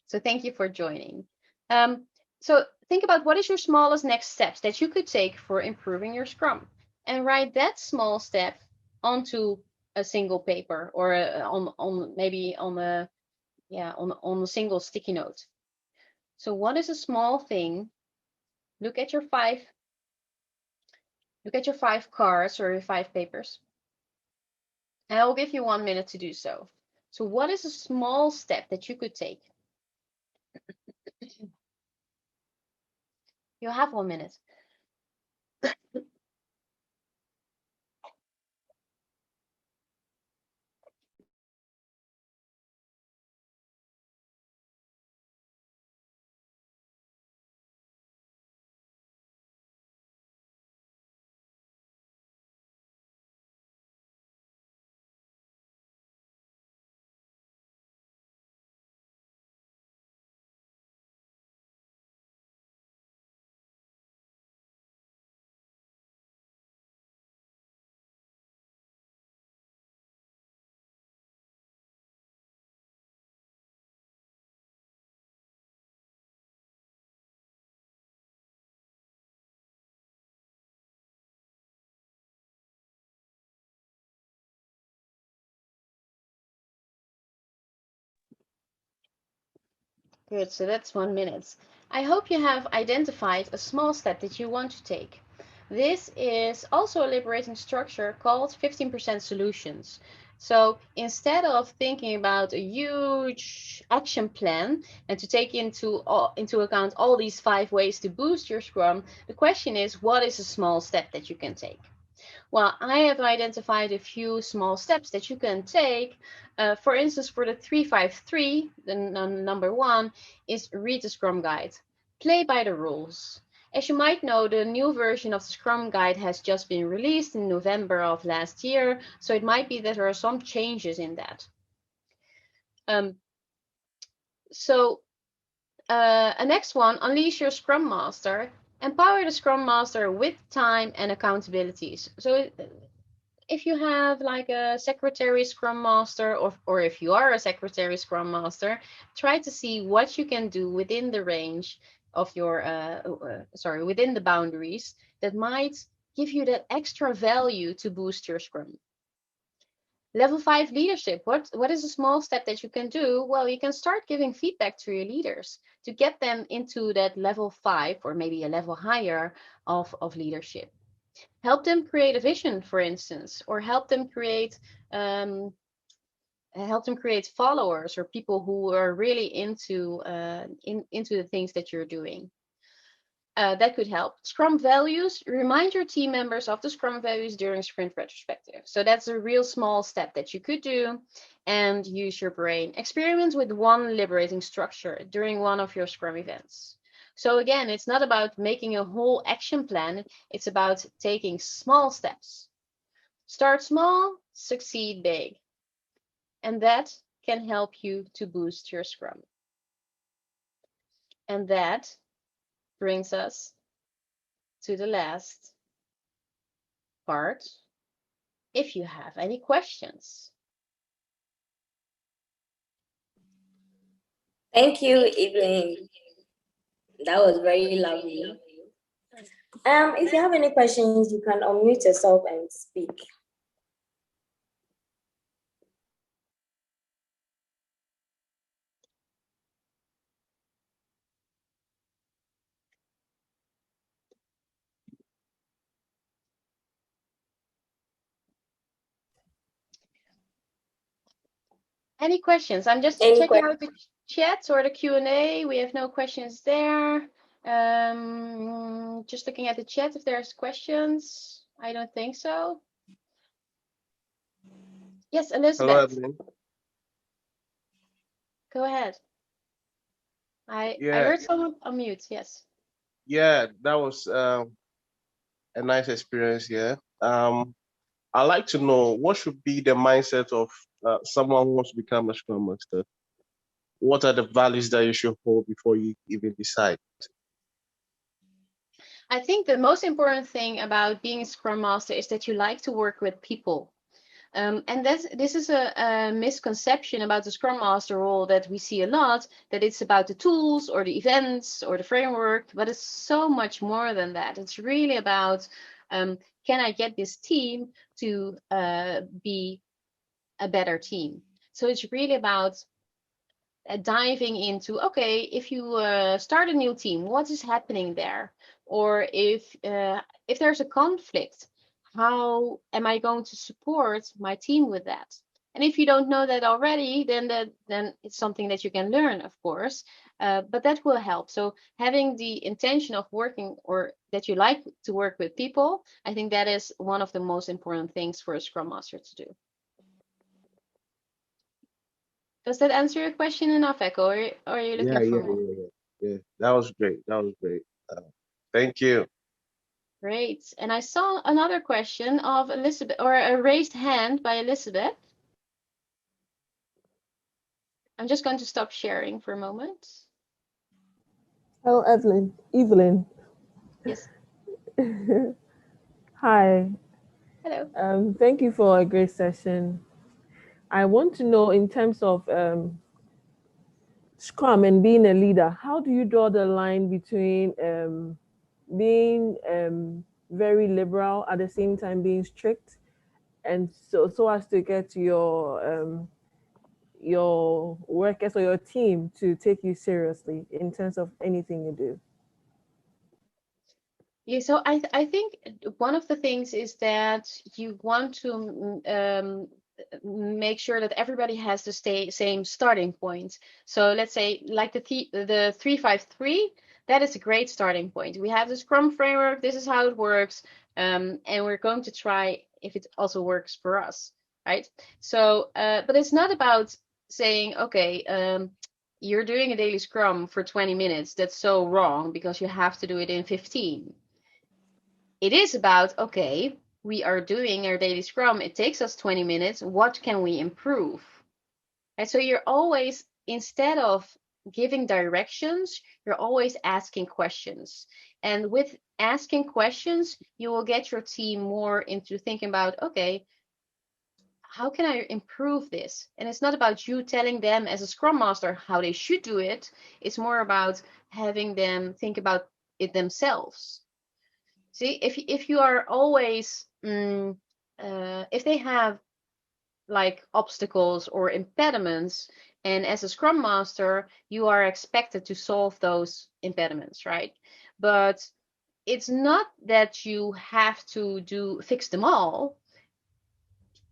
Speaker 2: So thank you for joining. So think about what is your smallest next steps that you could take for improving your Scrum, and write that small step onto a single paper or maybe on a single sticky note. So what is a small thing? Look at your 5 cards or your 5 papers. And I will give you 1 minute to do so. So what is a small step that you could take? You have 1 minute. Good, so that's 1 minute. I hope you have identified a small step that you want to take. This is also a liberating structure called 15% solutions. So instead of thinking about a huge action plan and to take into account all these 5 ways to boost your Scrum, the question is, what is a small step that you can take? Well, I have identified a few small steps that you can take. For instance, for the 353, the number 1 is read the Scrum Guide. Play by the rules. As you might know, the new version of the Scrum Guide has just been released in November of last year, so it might be that there are some changes in that. A next one, unleash your Scrum Master. Empower the Scrum Master with time and accountabilities. So if you have like a secretary Scrum Master, or if you are a secretary Scrum Master, try to see what you can do within the range of your, within the boundaries that might give you that extra value to boost your Scrum. Level 5 leadership. What is a small step that you can do? Well, you can start giving feedback to your leaders to get them into that level 5 or maybe a level higher of leadership. Help them create a vision, for instance, or help them create followers or people who are really into the things that you're doing. That could help. Scrum values. Remind your team members of the Scrum values during sprint retrospective. So that's a real small step that you could do, and use your brain. Experiment with one liberating structure during one of your Scrum events. So again, it's not about making a whole action plan. It's about taking small steps. Start small, succeed big. And that can help you to boost your Scrum. And that brings us to the last part. If you have any questions.
Speaker 1: Thank you, Evelien. That was very lovely. If you have any questions, you can unmute yourself and speak.
Speaker 2: Any questions? I'm just checking out the chat or the Q&A. We have no questions there. Just looking at the chat if there's questions. I don't think so. Yes, Elizabeth.
Speaker 4: Hello, Evelien.
Speaker 2: Go ahead. I heard someone unmute. Yes.
Speaker 4: Yeah, that was a nice experience here. I'd like to know what should be the mindset of someone who wants to become a Scrum Master. What are the values that you should hold before you even decide?
Speaker 2: I think the most important thing about being a Scrum Master is that you like to work with people. And this is a misconception about the Scrum Master role that we see a lot, that it's about the tools or the events or the framework, but it's so much more than that. It's really about, can I get this team to be a better team? So it's really about diving into, okay, if you start a new team, what is happening there? Or if there's a conflict, how am I going to support my team with that? And if you don't know that already, then it's something that you can learn, of course, but that will help. So having the intention of working, or that you like to work with people, I think that is one of the most important things for a Scrum Master to do. Does that answer your question enough, Echo, or are you looking for more?
Speaker 4: Yeah. That was great. Thank you.
Speaker 2: Great. And I saw another question of Elizabeth, or a raised hand by Elizabeth. I'm just going to stop sharing for a moment.
Speaker 5: Hello, Evelien.
Speaker 2: Yes.
Speaker 5: Hi.
Speaker 2: Hello.
Speaker 5: Thank you for a great session. I want to know, in terms of Scrum and being a leader, how do you draw the line between being very liberal at the same time being strict, and so as to get your your workers or your team to take you seriously in terms of anything you do?
Speaker 2: Yeah, so I think one of the things is that you want to make sure that everybody has the same starting point. So let's say like the 353, that is a great starting point. We have the Scrum framework, this is how it works, and we're going to try if it also works for us, right? So, but it's not about saying, okay, you're doing a daily Scrum for 20 minutes. That's so wrong because you have to do it in 15. It is about, okay, we are doing our daily Scrum. It takes us 20 minutes. What can we improve? And so you're always, instead of giving directions, you're always asking questions. And with asking questions, you will get your team more into thinking about, okay, how can I improve this? And it's not about you telling them as a Scrum Master how they should do it. It's more about having them think about it themselves. See, if you are always, if they have like obstacles or impediments, and as a Scrum Master, you are expected to solve those impediments, right? But it's not that you have to fix them all.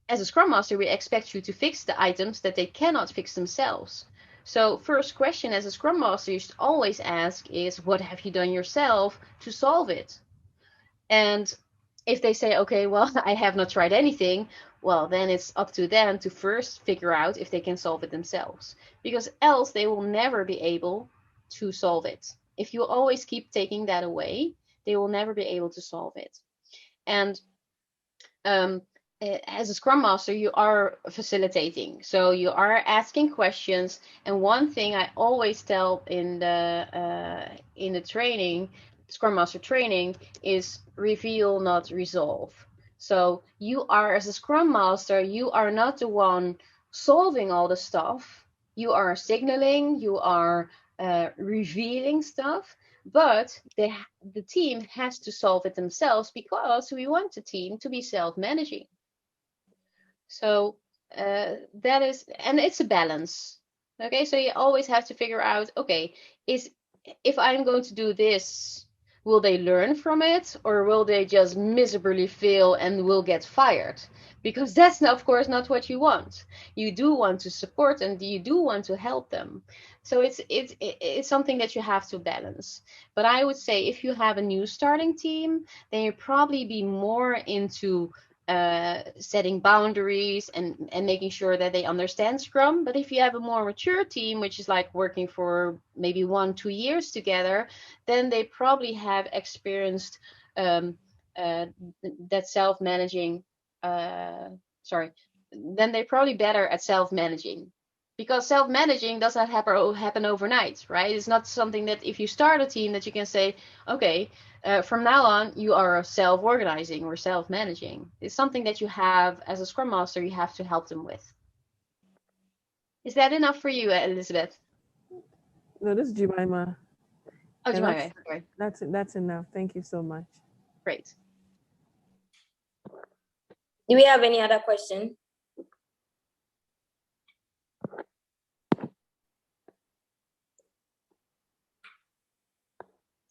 Speaker 2: As a Scrum Master, we expect you to fix the items that they cannot fix themselves. So first question as a Scrum Master you should always ask is, what have you done yourself to solve it? And if they say, okay, well, I have not tried anything, well, then it's up to them to first figure out if they can solve it themselves, because else they will never be able to solve it. If you always keep taking that away, they will never be able to solve it. And as a Scrum Master, you are facilitating. So you are asking questions. And one thing I always tell in the training, Scrum Master training, is reveal, not resolve. So you are, as a Scrum Master, you are not the one solving all the stuff. You are signaling, you are revealing stuff, but the team has to solve it themselves because we want the team to be self-managing. So that is, and it's a balance. Okay, so you always have to figure out, okay, if I'm going to do this, will they learn from it, or will they just miserably fail and will get fired? Because that's, of course, not what you want. You do want to support and you do want to help them. So it's something that you have to balance. But I would say if you have a new starting team, then you probably be more into setting boundaries and making sure that they understand Scrum. But if you have a more mature team, which is like working for maybe 1-2 years together, then they probably have experienced that self-managing. Then they're probably better at self-managing. Because self-managing does not happen overnight, right? It's not something that if you start a team that you can say, okay, from now on, you are self-organizing or self-managing. It's something that you have, as a Scrum Master, you have to help them with. Is that enough for you, Elizabeth?
Speaker 5: No, this is Jemima.
Speaker 2: Oh, Jemima, sorry.
Speaker 5: That's enough. Thank you so much.
Speaker 2: Great.
Speaker 1: Do we have any other question?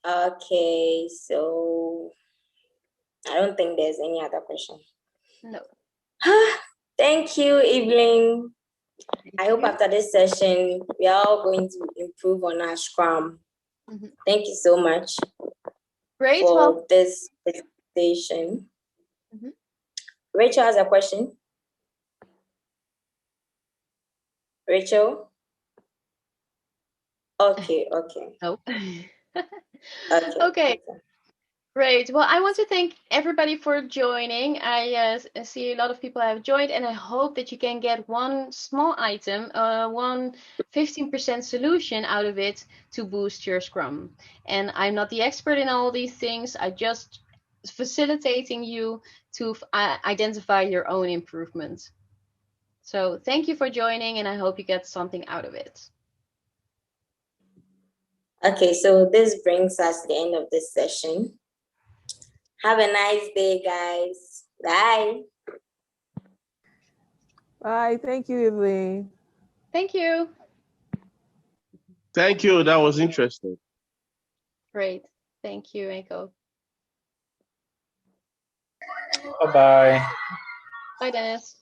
Speaker 1: Okay, so I don't think there's any other question.
Speaker 2: No.
Speaker 1: Thank you, Evelien. I hope after this session, we are all going to improve on our Scrum. Mm-hmm. Thank you so much.
Speaker 2: Great.
Speaker 1: For this presentation. Mm-hmm. Rachel has a question. Rachel? Okay.
Speaker 2: Nope.
Speaker 1: Okay.
Speaker 2: Okay. Great. Well, I want to thank everybody for joining. I see a lot of people have joined, and I hope that you can get one small item, one 15% solution out of it to boost your Scrum. And I'm not the expert in all these things. I just facilitating you to identify your own improvement. So thank you for joining, and I hope you get something out of it.
Speaker 1: Okay, so this brings us to the end of this session. Have a nice day, guys. Bye.
Speaker 5: Bye. Thank you, Evelien.
Speaker 2: Thank you.
Speaker 4: Thank you. That was interesting.
Speaker 2: Great. Thank you, Eiko.
Speaker 6: Bye-bye.
Speaker 2: Bye, Dennis.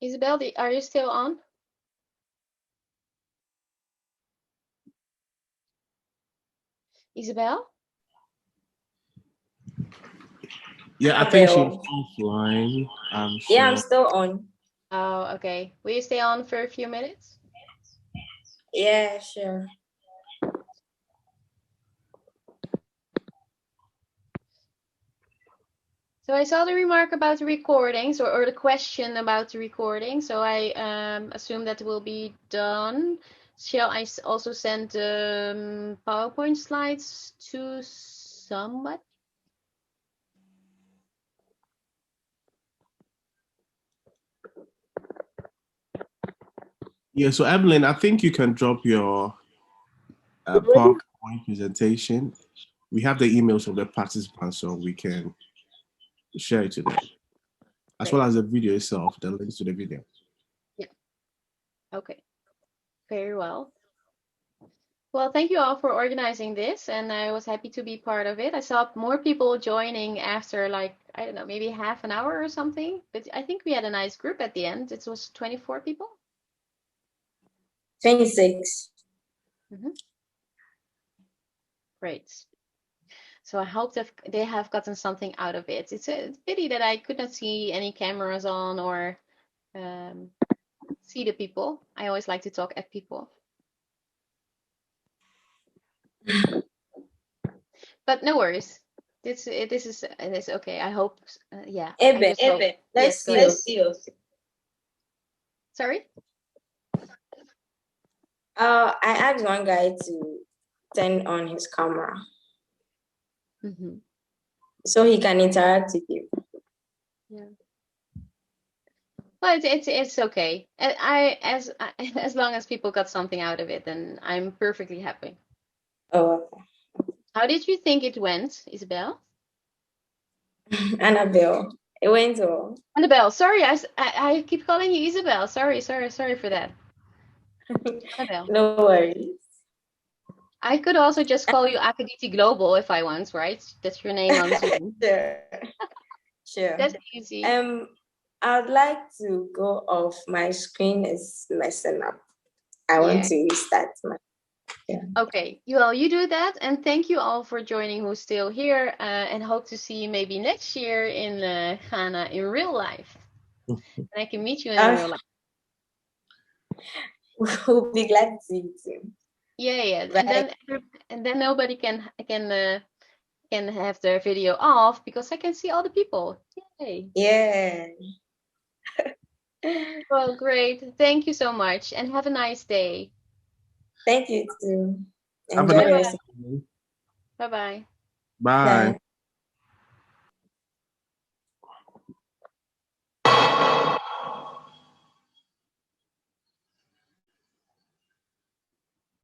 Speaker 2: Isabel, are you still on? Isabel?
Speaker 4: Yeah, I think she's offline.
Speaker 1: Yeah, I'm still on.
Speaker 2: Oh, okay. Will you stay on for a few minutes?
Speaker 1: Yeah, sure.
Speaker 2: So I saw the remark about the recordings or the question about the recording. So I assume that will be done. Shall I also send PowerPoint slides to somebody?
Speaker 4: Yeah, so Evelyn, I think you can drop your PowerPoint presentation. We have the emails of the participants, so we can share it to them, as well as the video itself, the links to the video.
Speaker 2: Yeah. Okay. Very well. Well, thank you all for organizing this, and I was happy to be part of it. I saw more people joining after, like, I don't know, maybe half an hour or something, but I think we had a nice group at the end. It was 24 people.
Speaker 1: 26.
Speaker 2: Great. So I hope that they have gotten something out of it. It's a pity that I could not see any cameras on or see the people. I always like to talk at people. But no worries. This is okay. I hope. Yeah.
Speaker 1: Ebe, let's see you.
Speaker 2: Sorry.
Speaker 1: I asked one guy to turn on his camera so he can interact with you.
Speaker 2: Yeah. Well, it's okay. As long as people got something out of it, then I'm perfectly happy.
Speaker 1: Oh, okay.
Speaker 2: How did you think it went, Isabel?
Speaker 1: Annabelle, it went well.
Speaker 2: Annabelle, sorry, I keep calling you Isabel. Sorry for that. Annabelle.
Speaker 1: No worries.
Speaker 2: I could also just call you Akaditi Global if I want, right? That's your name on Zoom.
Speaker 1: Sure.
Speaker 2: That's easy.
Speaker 1: I'd like to go off. My screen is messing up. I want to restart my. Yeah.
Speaker 2: Okay, well, you do that, and thank you all for joining who's still here, and hope to see you maybe next year in Ghana in real life. And I can meet you in real life.
Speaker 1: We'll be glad to see you too.
Speaker 2: Yeah. And then nobody can have their video off because I can see all the people. Yay!
Speaker 1: Yeah.
Speaker 2: Well, great. Thank you so much, and have a nice day.
Speaker 1: Thank you too.
Speaker 4: Have a
Speaker 1: Enjoy
Speaker 4: nice
Speaker 1: the
Speaker 2: Bye-bye.
Speaker 4: Bye.